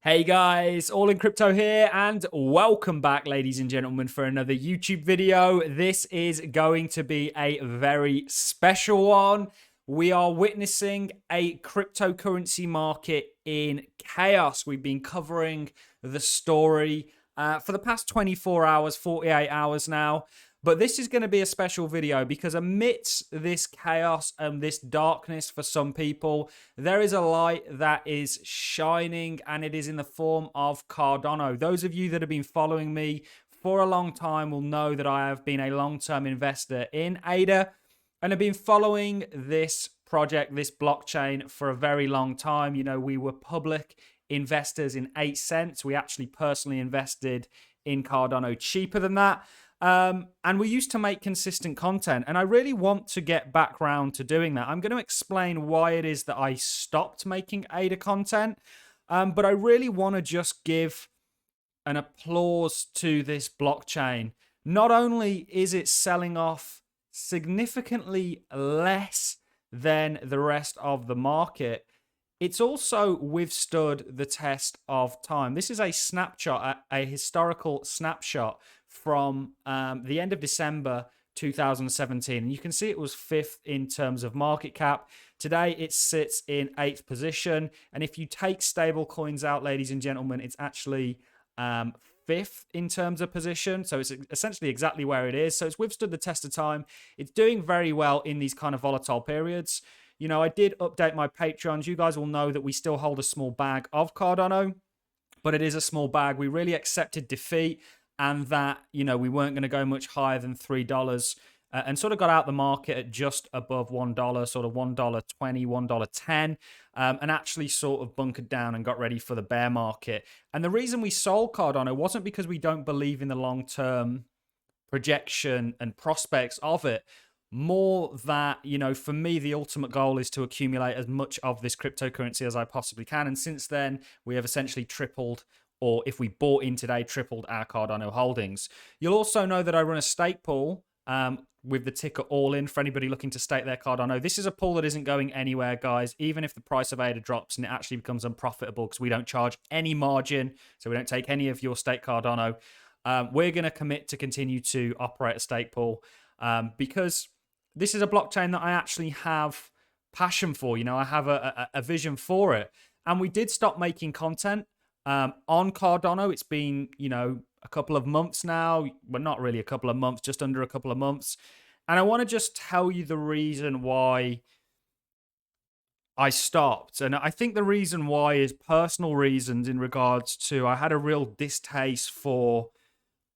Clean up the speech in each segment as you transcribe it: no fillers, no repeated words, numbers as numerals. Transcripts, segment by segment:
Hey guys, All in Crypto here, and welcome back, ladies and gentlemen, for another YouTube video. This is going to be a very special one. We are witnessing a cryptocurrency market in chaos. We've been covering the story for the past 24 hours, 48 hours now. But this is going to be a special video because amidst this chaos and this darkness for some people, there is a light that is shining, and it is in the form of Cardano. Those of you that have been following me for a long time will know that I have been a long-term investor in ADA and have been following this project, this blockchain, for a very long time. You know, we were public investors in 8 cents. We actually personally invested in Cardano cheaper than that. And we used to make consistent content, and I really want to get back round to doing that. I'm going to explain why it is that I stopped making ADA content, but I really want to just give an applause to this blockchain. Not only is it selling off significantly less than the rest of the market, it's also withstood the test of time. This is a snapshot, a historical snapshot from the end of December 2017. And you can see it was 5th in terms of market cap. Today, it sits in 8th position. And if you take stable coins out, ladies and gentlemen, it's actually 5th in terms of position. So it's essentially exactly where it is. So it's withstood the test of time. It's doing very well in these kind of volatile periods. You know, I did update my Patreons. You guys will know that we still hold a small bag of Cardano, but it is a small bag. We really accepted defeat, and that, you know, we weren't going to go much higher than $3, and sort of got out the market at just above $1, sort of $1.20, $1.10, and actually sort of bunkered down and got ready for the bear market. And the reason we sold Cardano wasn't because we don't believe in the long-term projection and prospects of it. More that, you know, for me, the ultimate goal is to accumulate as much of this cryptocurrency as I possibly can. And since then, we have essentially tripled, or if we bought in today, tripled our Cardano holdings. You'll also know that I run a stake pool with the ticker ALLIN for anybody looking to stake their Cardano. This is a pool that isn't going anywhere, guys, even if the price of ADA drops and it actually becomes unprofitable, because we don't charge any margin, so we don't take any of your stake Cardano. We're going to commit to continue to operate a stake pool because this is a blockchain that I actually have passion for. You know, I have a vision for it. And we did stop making content on Cardano. It's been, you know, a couple of months now. Well, not really a couple of months, just under a couple of months. And I want to just tell you the reason why I stopped. And I think the reason why is personal reasons in regards to I had a real distaste for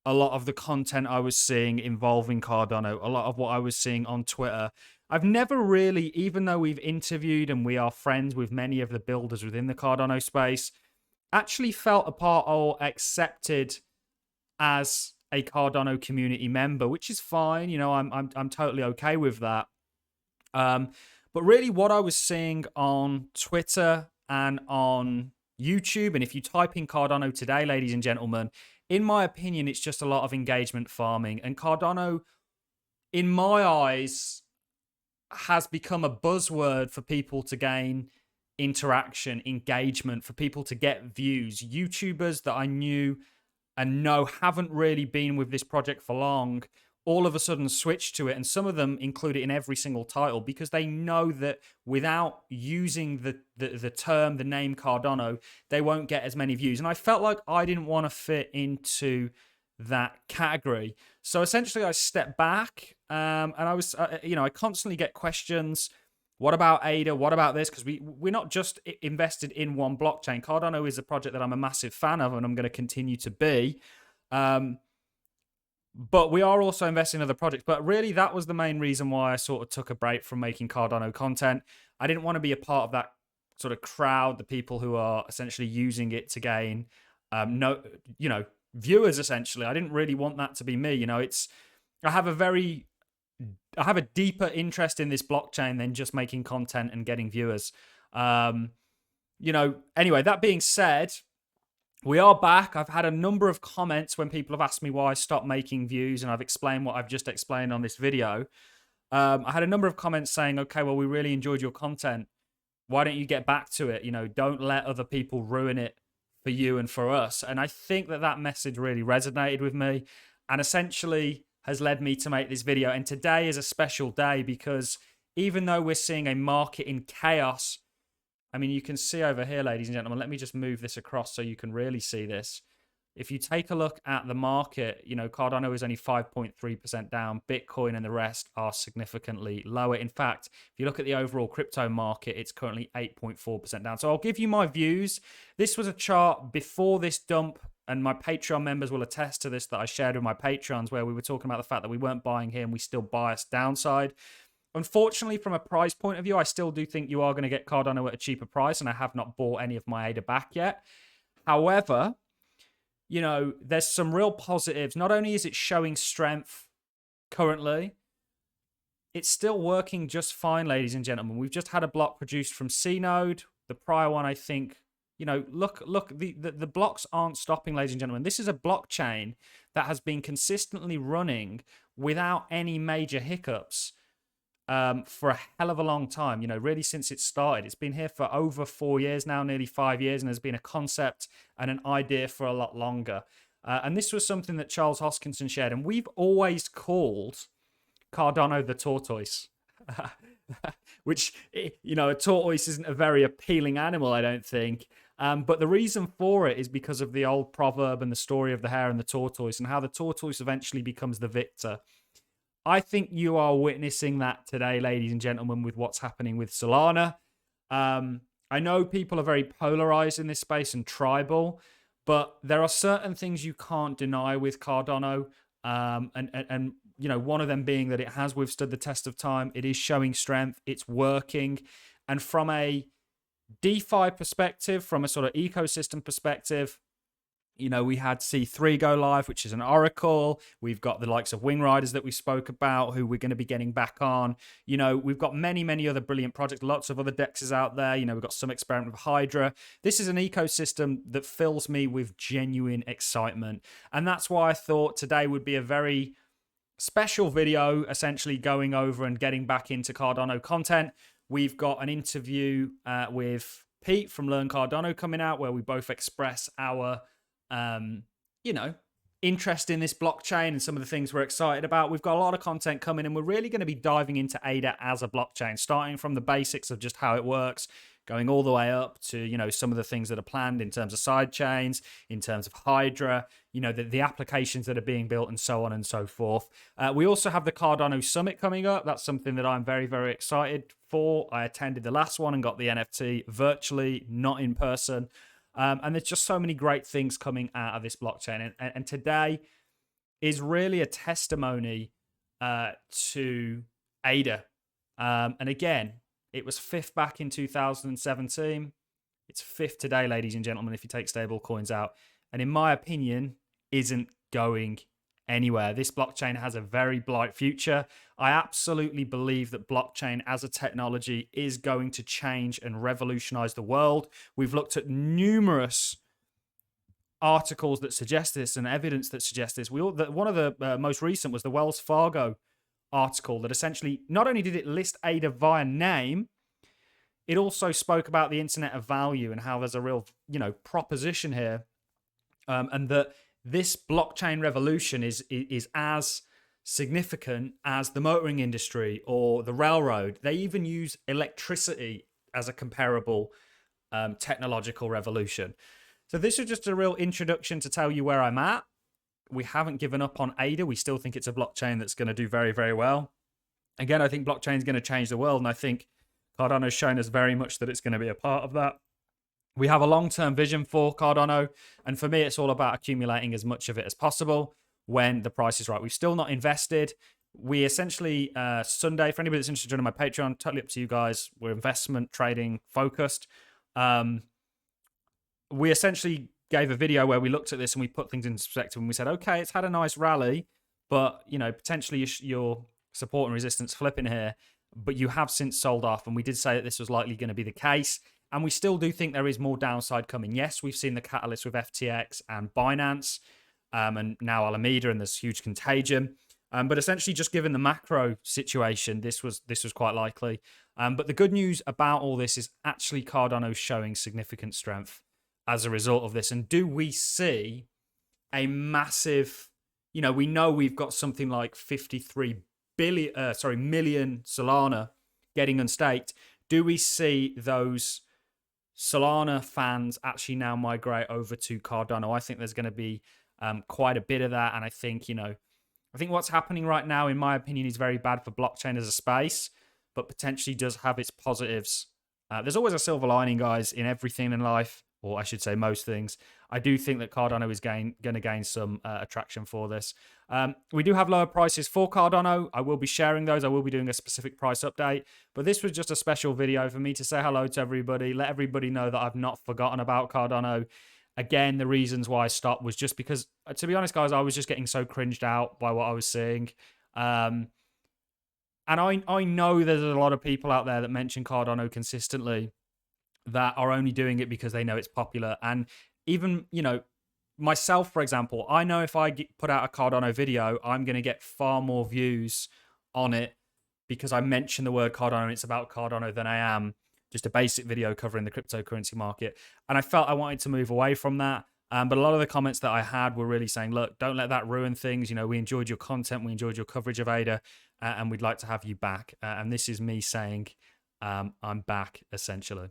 a lot of the content I was seeing involving Cardano, a lot of what I was seeing on Twitter. I've never really, even though we've interviewed and we are friends with many of the builders within the Cardano space, actually felt a part or accepted as a Cardano community member, which is fine. You know, I'm totally okay with that. But really, what I was seeing on Twitter and on YouTube, and if you type in Cardano today, ladies and gentlemen, in my opinion, it's just a lot of engagement farming. And Cardano, in my eyes, has become a buzzword for people to gain interaction, engagement, for people to get views. YouTubers that I knew and know haven't really been with this project for long, all of a sudden switch to it. And some of them include it in every single title because they know that without using the term, the name Cardano, they won't get as many views. And I felt like I didn't want to fit into that category. So essentially I stepped back and I was, you know, I constantly get questions. What about ADA? What about this? Because we're not just invested in one blockchain. Cardano is a project that I'm a massive fan of and I'm going to continue to be. But we are also investing in other projects. But really, that was the main reason why I sort of took a break from making Cardano content. I didn't want to be a part of that sort of crowd, the people who are essentially using it to gain, viewers. Essentially, I didn't really want that to be me. You know, I have a deeper interest in this blockchain than just making content and getting viewers. You know. Anyway, that being said, we are back. I've had a number of comments when people have asked me why I stopped making views, and I've explained what I've just explained on this video. I had a number of comments saying, okay, well, we really enjoyed your content. Why don't you get back to it? You know, don't let other people ruin it for you and for us. And I think that that message really resonated with me and essentially has led me to make this video. And today is a special day because even though we're seeing a market in chaos, I mean, you can see over here, ladies and gentlemen, let me just move this across so you can really see this. If you take a look at the market, you know, Cardano is only 5.3% down. Bitcoin and the rest are significantly lower. In fact, if you look at the overall crypto market, it's currently 8.4% down. So I'll give you my views. This was a chart before this dump, and my Patreon members will attest to this, that I shared with my Patrons, where we were talking about the fact that we weren't buying here and we still biased downside. Unfortunately, from a price point of view, I still do think you are going to get Cardano at a cheaper price, and I have not bought any of my ADA back yet. However, you know, there's some real positives. Not only is it showing strength currently, it's still working just fine, ladies and gentlemen. We've just had a block produced from C node. The prior one, I think, you know, look, the blocks aren't stopping, ladies and gentlemen. This is a blockchain that has been consistently running without any major hiccups for a hell of a long time, you know, really since it started. It's been here for over 4 years now, nearly 5 years, and has been a concept and an idea for a lot longer. And this was something that Charles Hoskinson shared, and we've always called Cardano the tortoise, which, you know, a tortoise isn't a very appealing animal, I don't think. But the reason for it is because of the old proverb and the story of the hare and the tortoise, and how the tortoise eventually becomes the victor. I think you are witnessing that today, ladies and gentlemen, with what's happening with Solana. I know people are very polarized in this space and tribal, but there are certain things you can't deny with Cardano. And you know, one of them being that it has withstood the test of time. It is showing strength. It's working. And from a DeFi perspective, from a sort of ecosystem perspective, you know, we had C3 go live, which is an oracle. We've got the likes of Wing Riders that we spoke about, who we're going to be getting back on. You know, we've got many, many other brilliant projects, lots of other DEXs out there. You know, we've got some experiment with Hydra. This is an ecosystem that fills me with genuine excitement. And that's why I thought today would be a very special video, essentially going over and getting back into Cardano content. We've got an interview with Pete from Learn Cardano coming out, where we both express our you know, interest in this blockchain and some of the things we're excited about. We've got a lot of content coming, and we're really going to be diving into ADA as a blockchain, starting from the basics of just how it works, going all the way up to, you know, some of the things that are planned in terms of side chains, in terms of Hydra, you know, the applications that are being built, and so on and so forth. We also have the Cardano Summit coming up. That's something that I'm very, very excited for. I attended the last one and got the NFT virtually, not in person. And there's just so many great things coming out of this blockchain. And today is really a testimony to ADA. And again, it was fifth back in 2017. It's fifth today, ladies and gentlemen, if you take stable coins out. And in my opinion, isn't going anywhere. This blockchain has a very bright future. I absolutely believe that blockchain as a technology is going to change and revolutionize the world. We've looked at numerous articles that suggest this and evidence that suggests this. One of the most recent was the Wells Fargo article that essentially not only did it list ADA via name, it also spoke about the Internet of Value and how there's a real, you know, proposition here, and that this blockchain revolution is as significant as the motoring industry or the railroad. They even use electricity as a comparable technological revolution. So this is just a real introduction to tell you where I'm at. We haven't given up on ADA. We still think it's a blockchain that's going to do very, very well. Again, I think blockchain is going to change the world, and I think Cardano has shown us very much that it's going to be a part of that. We have a long-term vision for Cardano, and for me, it's all about accumulating as much of it as possible when the price is right. We've still not invested. We essentially, Sunday, for anybody that's interested in my Patreon, totally up to you guys. We're investment trading focused. We essentially gave a video where we looked at this and we put things into perspective, and we said, okay, it's had a nice rally, but, you know, potentially your support and resistance flipping here, but you have since sold off. And we did say that this was likely going to be the case. And we still do think there is more downside coming. Yes, we've seen the catalyst with FTX and BINANCE, and now Alameda, and there's huge contagion. But essentially, just given the macro situation, this was quite likely. But the good news about all this is actually Cardano showing significant strength. as a result of this? And do we see a massive, you know, we know we've got something like 53 million Solana getting unstaked. Do we see those Solana fans actually now migrate over to Cardano? I think there's going to be quite a bit of that. And I think, you know, I think what's happening right now, in my opinion, is very bad for blockchain as a space, but potentially does have its positives. There's always a silver lining, guys, in everything in life, or I should say most things. I do think that Cardano is going to gain some attraction for this. We do have lower prices for Cardano. I will be sharing those. I will be doing a specific price update. But this was just a special video for me to say hello to everybody, let everybody know that I've not forgotten about Cardano. Again, the reasons why I stopped was just because, to be honest, guys, I was just getting so cringed out by what I was seeing. And I know there's a lot of people out there that mention Cardano consistently that are only doing it because they know it's popular. And even, you know, myself, for example, I know if I put out a Cardano video, I'm going to get far more views on it because I mention the word Cardano and it's about Cardano than I am just a basic video covering the cryptocurrency market. And I felt I wanted to move away from that. But a lot of the comments that I had were really saying, look, don't let that ruin things. You know, we enjoyed your content. We enjoyed your coverage of ADA, and we'd like to have you back. And this is me saying I'm back, essentially.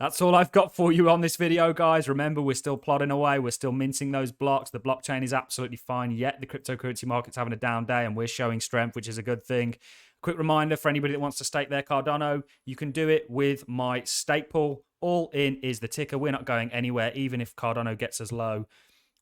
That's all I've got for you on this video, guys. Remember, we're still plodding away. We're still minting those blocks. The blockchain is absolutely fine, yet the cryptocurrency market's having a down day, and we're showing strength, which is a good thing. Quick reminder for anybody that wants to stake their Cardano, you can do it with my stake pool. ALLIN is the ticker. We're not going anywhere, even if Cardano gets as low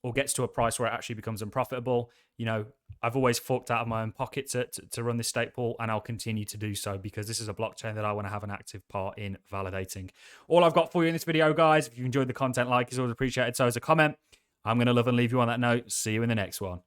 or gets to a price where it actually becomes unprofitable. You know, I've always forked out of my own pocket to run this stake pool, and I'll continue to do so because this is a blockchain that I want to have an active part in validating. All I've got for you in this video, guys, if you enjoyed the content, like is always appreciated. So is a comment. I'm going to love and leave you on that note. See you in the next one.